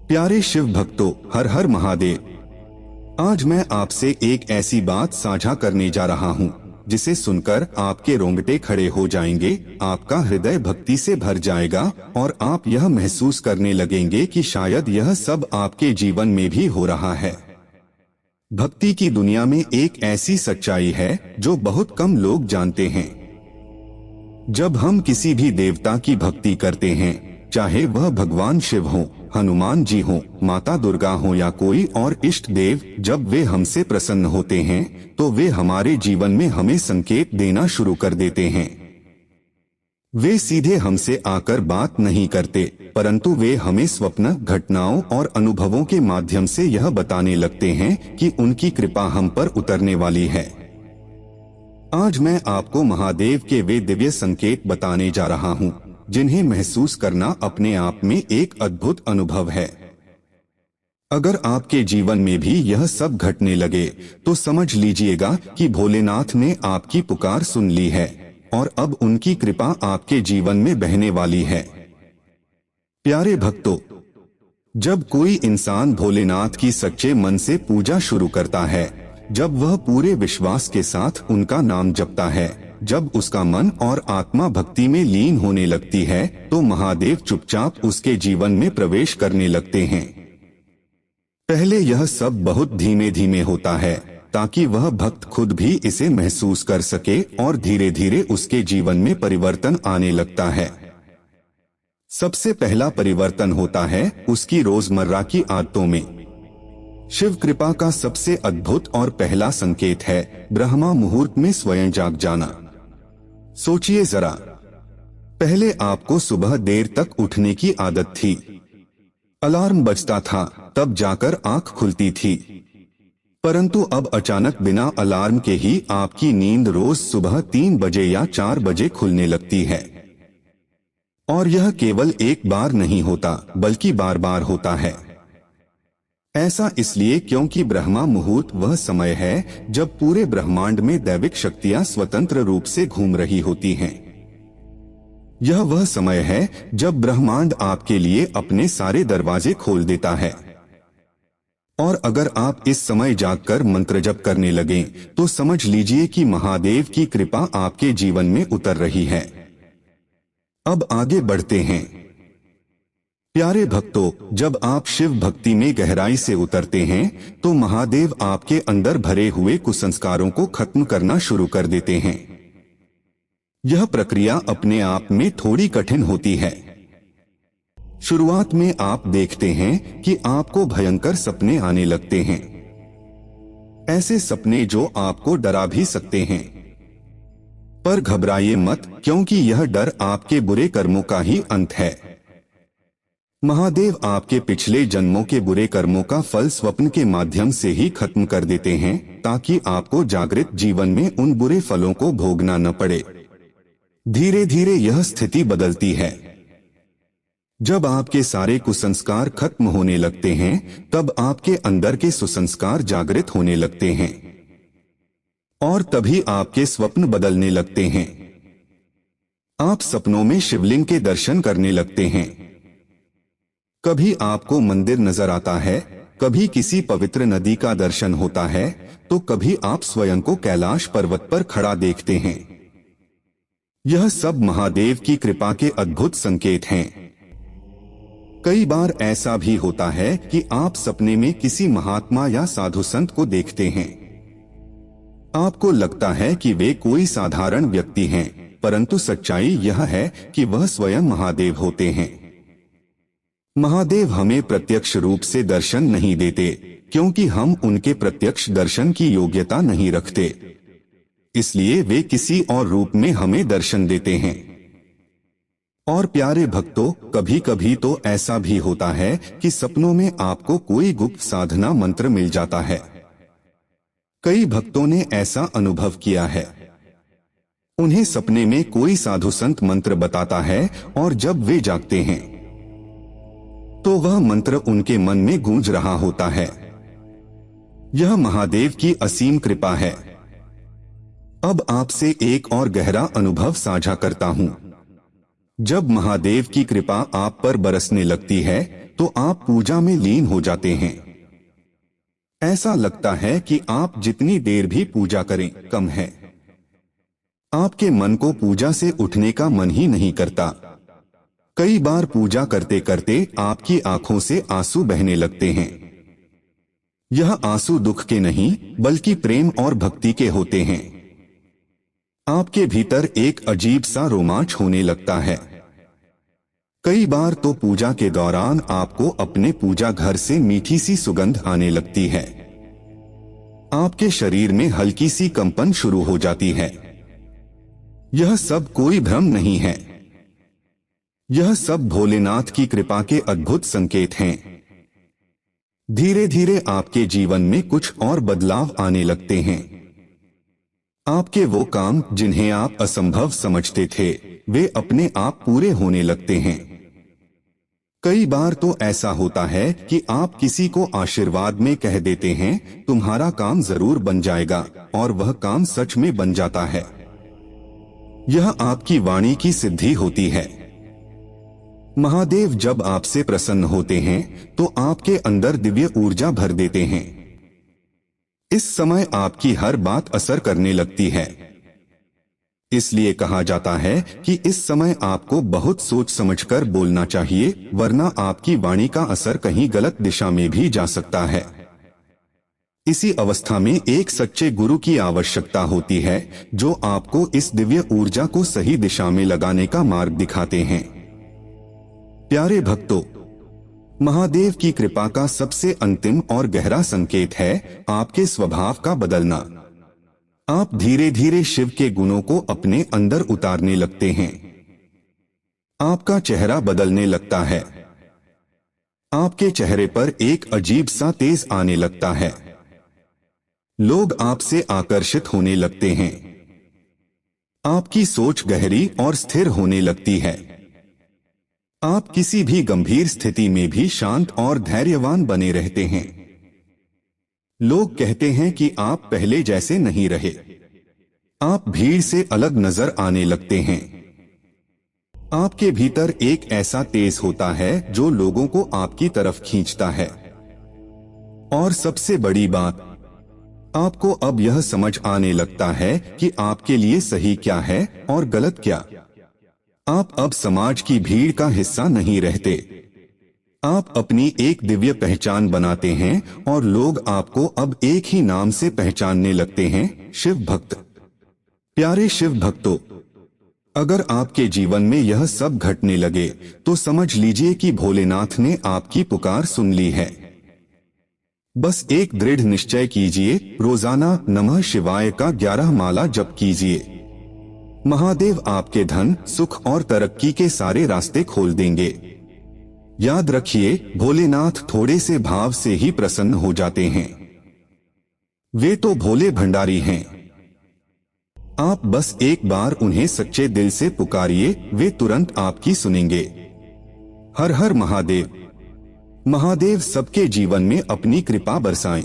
प्यारे शिव भक्तों, हर हर महादेव। आज मैं आपसे एक ऐसी बात साझा करने जा रहा हूँ जिसे सुनकर आपके रोंगटे खड़े हो जाएंगे, आपका हृदय भक्ति से भर जाएगा और आप यह महसूस करने लगेंगे कि शायद यह सब आपके जीवन में भी हो रहा है। भक्ति की दुनिया में एक ऐसी सच्चाई है जो बहुत कम लोग जानते हैं। जब हम किसी भी देवता की भक्ति करते हैं, चाहे वह भगवान शिव हो, हनुमान जी हो, माता दुर्गा हो या कोई और इष्ट देव, जब वे हमसे प्रसन्न होते हैं तो वे हमारे जीवन में हमें संकेत देना शुरू कर देते हैं। वे सीधे हमसे आकर बात नहीं करते, परंतु वे हमें स्वप्न, घटनाओं और अनुभवों के माध्यम से यह बताने लगते हैं कि उनकी कृपा हम पर उतरने वाली है। आज मैं आपको महादेव के वे दिव्य संकेत बताने जा रहा हूँ जिन्हें महसूस करना अपने आप में एक अद्भुत अनुभव है। अगर आपके जीवन में भी यह सब घटने लगे तो समझ लीजिएगा कि भोलेनाथ ने आपकी पुकार सुन ली है और अब उनकी कृपा आपके जीवन में बहने वाली है। प्यारे भक्तों, जब कोई इंसान भोलेनाथ की सच्चे मन से पूजा शुरू करता है, जब वह पूरे विश्वास के साथ उनका नाम जपता है, जब उसका मन और आत्मा भक्ति में लीन होने लगती है, तो महादेव चुपचाप उसके जीवन में प्रवेश करने लगते हैं। पहले यह सब बहुत धीमे धीमे होता है ताकि वह भक्त खुद भी इसे महसूस कर सके और धीरे धीरे उसके जीवन में परिवर्तन आने लगता है। सबसे पहला परिवर्तन होता है उसकी रोजमर्रा की आदतों में। शिव कृपा का सबसे अद्भुत और पहला संकेत है ब्रह्मा मुहूर्त में स्वयं जाग जाना। सोचिए जरा, पहले आपको सुबह देर तक उठने की आदत थी। अलार्म बजता था तब जाकर आंख खुलती थी, परंतु अब अचानक बिना अलार्म के ही आपकी नींद रोज सुबह 3 बजे या 4 बजे खुलने लगती है। और यह केवल एक बार नहीं होता बल्कि बार बार होता है। ऐसा इसलिए क्योंकि ब्रह्मा मुहूर्त वह समय है जब पूरे ब्रह्मांड में दैविक शक्तियां स्वतंत्र रूप से घूम रही होती हैं। यह वह समय है जब ब्रह्मांड आपके लिए अपने सारे दरवाजे खोल देता है। और अगर आप इस समय जागकर मंत्र जप करने लगें तो समझ लीजिए कि महादेव की कृपा आपके जीवन में उतर रही है। अब आगे बढ़ते हैं। प्यारे भक्तों, जब आप शिव भक्ति में गहराई से उतरते हैं तो महादेव आपके अंदर भरे हुए कुसंस्कारों को खत्म करना शुरू कर देते हैं। यह प्रक्रिया अपने आप में थोड़ी कठिन होती है। शुरुआत में आप देखते हैं कि आपको भयंकर सपने आने लगते हैं, ऐसे सपने जो आपको डरा भी सकते हैं। पर घबराइए मत, क्योंकि यह डर आपके बुरे कर्मों का ही अंत है। महादेव आपके पिछले जन्मों के बुरे कर्मों का फल स्वप्न के माध्यम से ही खत्म कर देते हैं ताकि आपको जागृत जीवन में उन बुरे फलों को भोगना न पड़े। धीरे धीरे यह स्थिति बदलती है। जब आपके सारे कुसंस्कार खत्म होने लगते हैं तब आपके अंदर के सुसंस्कार जागृत होने लगते हैं और तभी आपके स्वप्न बदलने लगते हैं। आप सपनों में शिवलिंग के दर्शन करने लगते हैं। कभी आपको मंदिर नजर आता है, कभी किसी पवित्र नदी का दर्शन होता है, तो कभी आप स्वयं को कैलाश पर्वत पर खड़ा देखते हैं। यह सब महादेव की कृपा के अद्भुत संकेत हैं। कई बार ऐसा भी होता है कि आप सपने में किसी महात्मा या साधु संत को देखते हैं। आपको लगता है कि वे कोई साधारण व्यक्ति हैं, परंतु सच्चाई यह है कि वह स्वयं महादेव होते हैं। महादेव हमें प्रत्यक्ष रूप से दर्शन नहीं देते क्योंकि हम उनके प्रत्यक्ष दर्शन की योग्यता नहीं रखते, इसलिए वे किसी और रूप में हमें दर्शन देते हैं। और प्यारे भक्तों, कभी कभी तो ऐसा भी होता है कि सपनों में आपको कोई गुप्त साधना मंत्र मिल जाता है। कई भक्तों ने ऐसा अनुभव किया है। उन्हें सपने में कोई साधु संत मंत्र बताता है और जब वे जागते हैं तो वह मंत्र उनके मन में गूंज रहा होता है। यह महादेव की असीम कृपा है। अब आपसे एक और गहरा अनुभव साझा करता हूँ। जब महादेव की कृपा आप पर बरसने लगती है तो आप पूजा में लीन हो जाते हैं। ऐसा लगता है कि आप जितनी देर भी पूजा करें कम है। आपके मन को पूजा से उठने का मन ही नहीं करता। कई बार पूजा करते करते आपकी आंखों से आंसू बहने लगते हैं। यह आंसू दुख के नहीं बल्कि प्रेम और भक्ति के होते हैं। आपके भीतर एक अजीब सा रोमांच होने लगता है। कई बार तो पूजा के दौरान आपको अपने पूजा घर से मीठी सी सुगंध आने लगती है। आपके शरीर में हल्की सी कंपन शुरू हो जाती है। यह सब कोई भ्रम नहीं है। यह सब भोलेनाथ की कृपा के अद्भुत संकेत हैं। धीरे धीरे आपके जीवन में कुछ और बदलाव आने लगते हैं। आपके वो काम जिन्हें आप असंभव समझते थे वे अपने आप पूरे होने लगते हैं। कई बार तो ऐसा होता है कि आप किसी को आशीर्वाद में कह देते हैं तुम्हारा काम जरूर बन जाएगा, और वह काम सच में बन जाता है। यह आपकी वाणी की सिद्धि होती है। महादेव जब आपसे प्रसन्न होते हैं तो आपके अंदर दिव्य ऊर्जा भर देते हैं। इस समय आपकी हर बात असर करने लगती है। इसलिए कहा जाता है कि इस समय आपको बहुत सोच समझकर बोलना चाहिए, वरना आपकी वाणी का असर कहीं गलत दिशा में भी जा सकता है। इसी अवस्था में एक सच्चे गुरु की आवश्यकता होती है जो आपको इस दिव्य ऊर्जा को सही दिशा में लगाने का मार्ग दिखाते हैं। प्यारे भक्तों, महादेव की कृपा का सबसे अंतिम और गहरा संकेत है आपके स्वभाव का बदलना। आप धीरे धीरे शिव के गुणों को अपने अंदर उतारने लगते हैं। आपका चेहरा बदलने लगता है। आपके चेहरे पर एक अजीब सा तेज आने लगता है। लोग आपसे आकर्षित होने लगते हैं। आपकी सोच गहरी और स्थिर होने लगती है। आप किसी भी गंभीर स्थिति में भी शांत और धैर्यवान बने रहते हैं। लोग कहते हैं कि आप पहले जैसे नहीं रहे। आप भीड़ से अलग नजर आने लगते हैं। आपके भीतर एक ऐसा तेज होता है जो लोगों को आपकी तरफ खींचता है। और सबसे बड़ी बात, आपको अब यह समझ आने लगता है कि आपके लिए सही क्या है और गलत क्या। आप अब समाज की भीड़ का हिस्सा नहीं रहते। आप अपनी एक दिव्य पहचान बनाते हैं और लोग आपको अब एक ही नाम से पहचानने लगते हैं, शिव भक्त। प्यारे शिव भक्तों, अगर आपके जीवन में यह सब घटने लगे तो समझ लीजिए कि भोलेनाथ ने आपकी पुकार सुन ली है। बस एक दृढ़ निश्चय कीजिए, रोजाना नमः शिवाय का 11 माला जप कीजिए। महादेव आपके धन, सुख और तरक्की के सारे रास्ते खोल देंगे। याद रखिए, भोलेनाथ थोड़े से भाव से ही प्रसन्न हो जाते हैं। वे तो भोले भंडारी हैं। आप बस एक बार उन्हें सच्चे दिल से पुकारिए, वे तुरंत आपकी सुनेंगे। हर हर महादेव। महादेव सबके जीवन में अपनी कृपा बरसाएं।